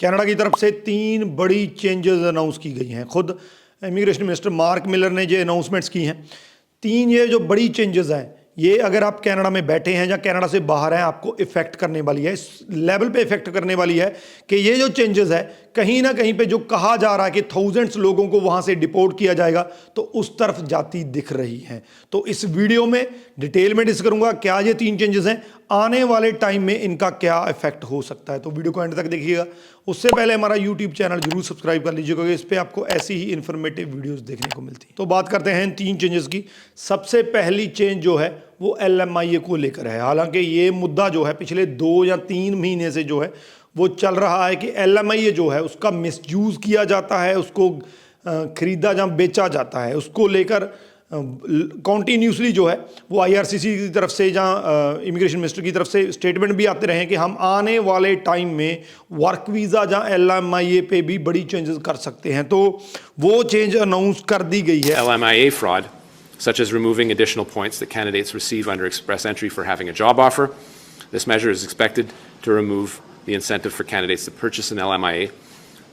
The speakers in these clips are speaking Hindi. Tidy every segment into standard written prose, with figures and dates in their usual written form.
कनाडा की तरफ से 3 बड़ी चेंजेस अनाउंस की गई हैं। खुद इमिग्रेशन मिनिस्टर मार्क मिलर ने ये अनाउंसमेंट्स की हैं। 3 ये जो बड़ी चेंजेस हैं, ये अगर आप कनाडा में बैठे हैं या कनाडा से बाहर हैं, आपको इफेक्ट करने वाली है, इस लेवल पे इफेक्ट करने वाली है कि ये जो चेंजेस है, कहीं ना कहीं पे जो कहा जा रहा है कि थाउजेंड्स लोगों को वहां से डिपोर्ट किया जाएगा, तो उस तरफ जाती दिख रही है। तो इस वीडियो में डिटेल में डिस्कस करूंगा क्या ये 3 चेंजेस हैं, आने वाले टाइम में इनका क्या इफेक्ट हो सकता है। तो वीडियो को एंड तक देखिएगा। उससे पहले हमारा यूट्यूब चैनल जरूर सब्सक्राइब कर लीजिएगा, क्योंकि इस पर आपको ऐसी ही इन्फॉर्मेटिव वीडियोस देखने को मिलती हैं। तो बात करते हैं इन 3 चेंजेस की। सबसे पहली चेंज जो है वो LMIA को लेकर है। हालांकि ये मुद्दा जो है पिछले 2 या 3 महीने से जो है वो चल रहा है कि LMIA जो है उसका मिसयूज किया जाता है, उसको खरीदा या बेचा जाता है। उसको लेकर कॉन्टीन्यूसली जो है वो IRCC की तरफ से या इमिग्रेशन मिनिस्टर की तरफ से स्टेटमेंट भी आते रहे कि हम आने वाले टाइम में वर्क वीज़ा या LMIA पे भी बड़ी चेंजेस कर सकते हैं। तो वो चेंज अनाउंस कर दी गई है। LMIA fraud, such as removing additional points that candidates receive under express entry for having a job offer. This measure is expected to remove the incentive for candidates to purchase an LMIA,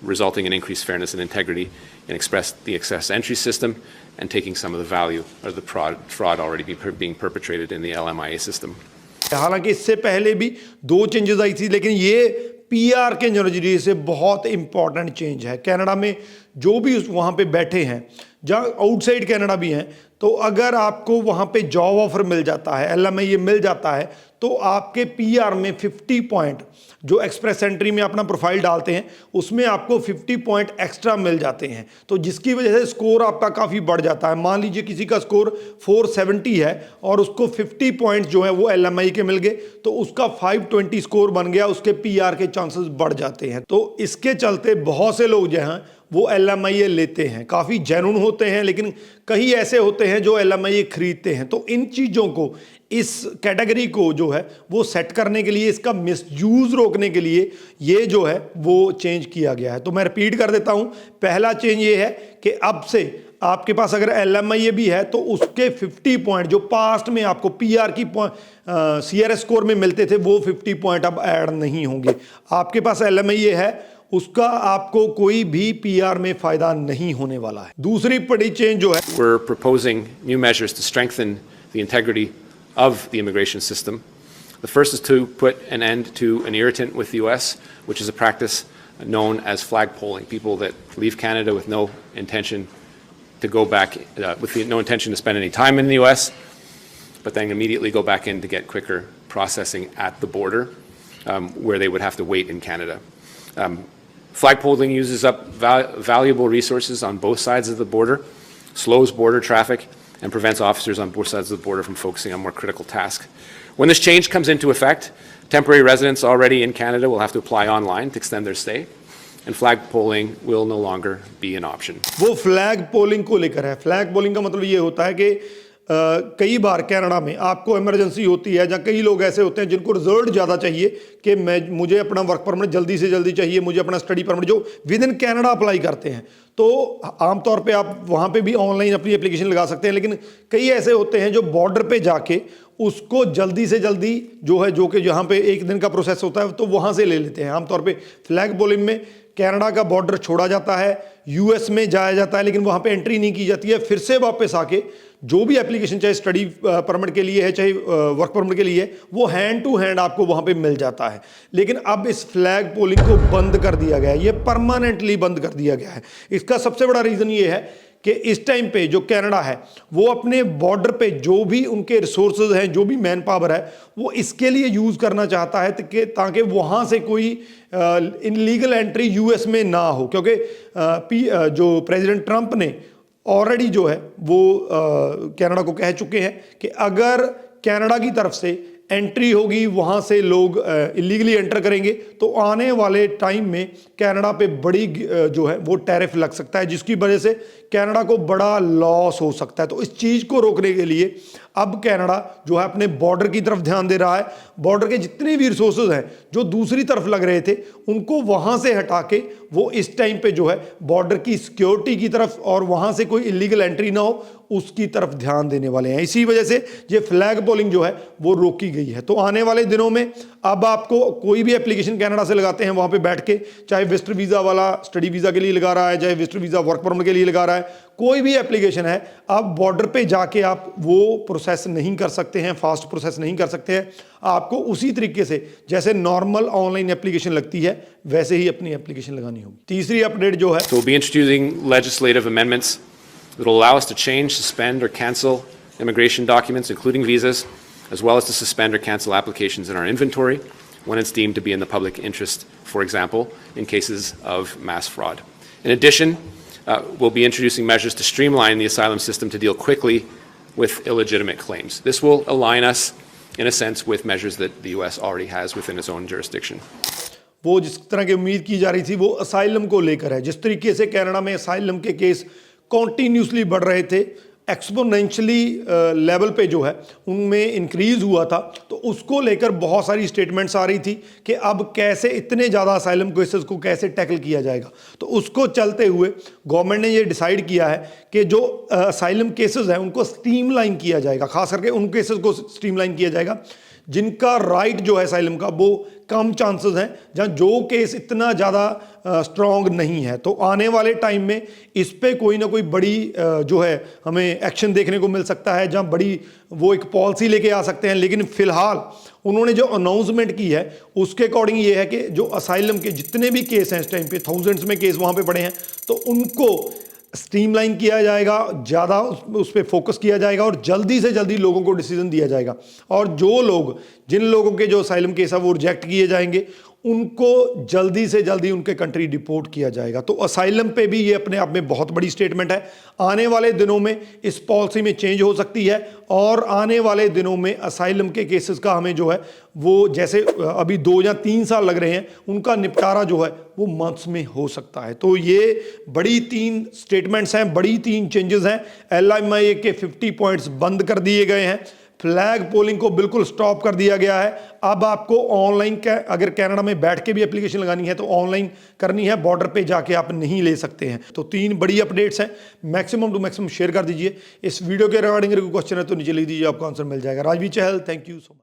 resulting in increased fairness and integrity in the express entry system and taking some of the value of the fraud already being perpetrated in the LMIA system. हालांकि इससे पहले भी 2 चेंजेस आई थी, लेकिन ये PR के नजरिए से बहुत इंपॉर्टेंट चेंज है। कनाडा में जो भी वहाँ पे बैठे हैं, जहाँ आउटसाइड कनाडा भी हैं, तो अगर आपको वहाँ पे जॉब ऑफर मिल जाता है, LMIA मिल जाता है, तो आपके PR में 50 पॉइंट जो एक्सप्रेस एंट्री में अपना प्रोफाइल डालते हैं उसमें आपको 50 पॉइंट एक्स्ट्रा मिल जाते हैं। तो जिसकी वजह से स्कोर आपका काफ़ी बढ़ जाता है। मान लीजिए किसी का स्कोर 470 है और उसको 50 पॉइंट जो है वो LMIA के मिल गए, तो उसका 520 स्कोर बन गया, उसके PR के चांसेस बढ़ जाते हैं। तो इसके चलते बहुत से लोग जो हैं वो LMIA लेते हैं। काफ़ी जेन्युइन होते हैं, लेकिन कई ऐसे होते हैं जो LMIA खरीदते हैं। तो इन चीज़ों को, इस कैटेगरी को जो है वो सेट करने के लिए, इसका मिसयूज रोकने के लिए ये जो है वो चेंज किया गया है। तो मैं रिपीट कर देता हूं। पहला चेंज ये है कि अब से आपके पास अगर LMIA भी है तो उसके 50 पॉइंट जो पास्ट में आपको PR की CRS स्कोर में मिलते थे, वो 50 पॉइंट अब ऐड नहीं होंगे। आपके पास LMIA है, उसका आपको कोई भी PR में फायदा नहीं होने वाला है। दूसरी बड़ी चेंज जो है, We're proposing new measures to strengthen the integrity of the immigration system. The first is to put an end to an irritant with the US, which is a practice known as flag polling. People that leave Canada with no intention to go back, no intention to spend any time in the US, but then immediately go back in to get quicker processing at the border, where they would have to wait in Canada. Flag polling uses up valuable resources on both sides of the border, slows border traffic, and prevents officers on both sides of the border from focusing on more critical tasks. When this change comes into effect, temporary residents already in Canada will have to apply online to extend their stay, and flag polling will no longer be an option. वो फ्लैग पोलिंग को लेकर है। फ्लैग पोलिंग का मतलब ये होता है कि कई बार कनाडा में आपको इमरजेंसी होती है, या कई लोग ऐसे होते हैं जिनको रिजल्ट ज़्यादा चाहिए कि मुझे अपना वर्क परमिट जल्दी से जल्दी चाहिए, मुझे अपना स्टडी परमिट, जो विद इन कनाडा अप्लाई करते हैं। तो आमतौर पे आप वहाँ पे भी ऑनलाइन अपनी एप्लीकेशन लगा सकते हैं, लेकिन कई ऐसे होते हैं जो बॉर्डर पे जाके उसको जल्दी से जल्दी जो है, जो कि यहाँ पे 1 दिन का प्रोसेस होता है, तो वहाँ से ले लेते हैं। आमतौर पे फ्लैग पोलिंग में कनाडा का बॉर्डर छोड़ा जाता है, US में जाया जाता है, लेकिन वहाँ पे एंट्री नहीं की जाती है। फिर से वापस आके जो भी एप्लीकेशन, चाहे स्टडी परमिट के लिए है, चाहे वर्क परमिट के लिए है, वो हैंड टू हैंड आपको वहाँ पे मिल जाता है। लेकिन अब इस फ्लैग पोलिंग को बंद कर दिया गया है, ये परमानेंटली बंद कर दिया गया है। इसका सबसे बड़ा रीज़न ये है कि इस टाइम पे जो कनाडा है वो अपने बॉर्डर पे जो भी उनके रिसोर्सेज हैं, जो भी मैन पावर है, वो इसके लिए यूज़ करना चाहता है ताकि वहाँ से कोई इनलीगल एंट्री US में ना हो। क्योंकि जो प्रेसिडेंट ट्रंप ने ऑलरेडी जो है वो कनाडा को कह चुके हैं कि अगर कनाडा की तरफ से एंट्री होगी, वहाँ से लोग इलीगली एंटर करेंगे, तो आने वाले टाइम में कनाडा पे बड़ी जो है वो टैरिफ लग सकता है, जिसकी वजह से कनाडा को बड़ा लॉस हो सकता है। तो इस चीज़ को रोकने के लिए अब कनाडा जो है अपने बॉर्डर की तरफ ध्यान दे रहा है। बॉर्डर के जितने भी रिसोर्सेज हैं जो दूसरी तरफ लग रहे थे उनको वहां से हटा के वो इस टाइम पे जो है बॉर्डर की सिक्योरिटी की तरफ और वहां से कोई इलीगल एंट्री ना हो उसकी तरफ ध्यान देने वाले हैं। इसी वजह से ये फ्लैग पोलिंग जो है वो रोकी गई है। तो आने वाले दिनों में अब आपको कोई भी एप्लीकेशन कनाडा से लगाते हैं वहां पे बैठ के, चाहे विजिटर वीजा वाला स्टडी वीजा के लिए लगा रहा है, चाहे विजिटर वीजा वर्क परमिट के लिए लगा रहा है, कोई भी एप्लीकेशन है, अब बॉर्डर पे जाके आप वो प्रोसेस नहीं कर सकते हैं, फास्ट प्रोसेस नहीं कर सकते हैं। आपको उसी तरीके से जैसे नॉर्मल ऑनलाइन एप्लीकेशन लगती है वैसे ही अपनी एप्लीकेशन लगानी होगी। तीसरी अपडेट जो है, So we'll be introducing legislative amendments that will allow us to change, suspend, or cancel immigration documents, including visas, as well as to suspend or cancel applications in our inventory when it's deemed to be in the public interest, for example, in cases of mass fraud. In addition, we'll be introducing measures to streamline the asylum system to deal quickly with illegitimate claims. This will align us, in a sense, with measures that the U.S. already has within its own jurisdiction. वो जिस तरह की उम्मीद की जा रही थी वो असाइलम को लेकर है। जिस तरीके से कनाडा में असाइलम के केस कॉन्टीन्यूसली बढ़ रहे थे, एक्सपोनेंशियली लेवल पे जो है उनमें इंक्रीज हुआ था, तो उसको लेकर बहुत सारी स्टेटमेंट्स आ रही थी कि अब कैसे इतने ज़्यादा असाइलम केसेस को कैसे टैकल किया जाएगा। तो उसको चलते हुए गवर्नमेंट ने ये डिसाइड किया है कि जो असाइलम केसेस हैं उनको स्ट्रीमलाइन किया जाएगा, खास करके उन केसेस को स्ट्रीमलाइन किया जाएगा जिनका राइट जो है असाइलम का वो कम चांसेस हैं, जहाँ जो केस इतना ज़्यादा स्ट्रॉन्ग नहीं है। तो आने वाले टाइम में इस पे कोई ना कोई बड़ी जो है हमें एक्शन देखने को मिल सकता है, जहाँ बड़ी वो एक पॉलिसी लेके आ सकते हैं। लेकिन फिलहाल उन्होंने जो अनाउंसमेंट की है उसके अकॉर्डिंग ये है कि जो असाइलम के जितने भी केस हैं इस टाइम पे, थाउजेंड्स में केस वहाँ पे पड़े हैं, तो उनको स्ट्रीमलाइन किया जाएगा, ज़्यादा उस पर फोकस किया जाएगा और जल्दी से जल्दी लोगों को डिसीजन दिया जाएगा। और जो लोग जिन लोगों के जो असाइलम केस है वो रिजेक्ट किए जाएंगे उनको जल्दी से जल्दी उनके कंट्री डिपोर्ट किया जाएगा। तो असाइलम पे भी ये अपने आप में बहुत बड़ी स्टेटमेंट है। आने वाले दिनों में इस पॉलिसी में चेंज हो सकती है और आने वाले दिनों में असाइलम के केसेस का हमें जो है वो जैसे अभी 2 या 3 साल लग रहे हैं उनका निपटारा जो है वो मंथ्स में हो सकता है। तो ये बड़ी 3 स्टेटमेंट्स हैं, बड़ी 3 चेंजेस हैं। LMIA के 50 पॉइंट्स बंद कर दिए गए हैं, फ्लैग पोलिंग को बिल्कुल स्टॉप कर दिया गया है। अब आपको ऑनलाइन अगर कनाडा में बैठ के भी एप्लीकेशन लगानी है तो ऑनलाइन करनी है, बॉर्डर पे जाके आप नहीं ले सकते हैं। तो 3 बड़ी अपडेट्स हैं, मैक्सिमम टू मैक्सिमम शेयर कर दीजिए। इस वीडियो के रिगार्डिंग कोई क्वेश्चन है तो नीचे लिख दीजिए, आपको आंसर मिल जाएगा। राजवीर चहल, थैंक यू सो मच।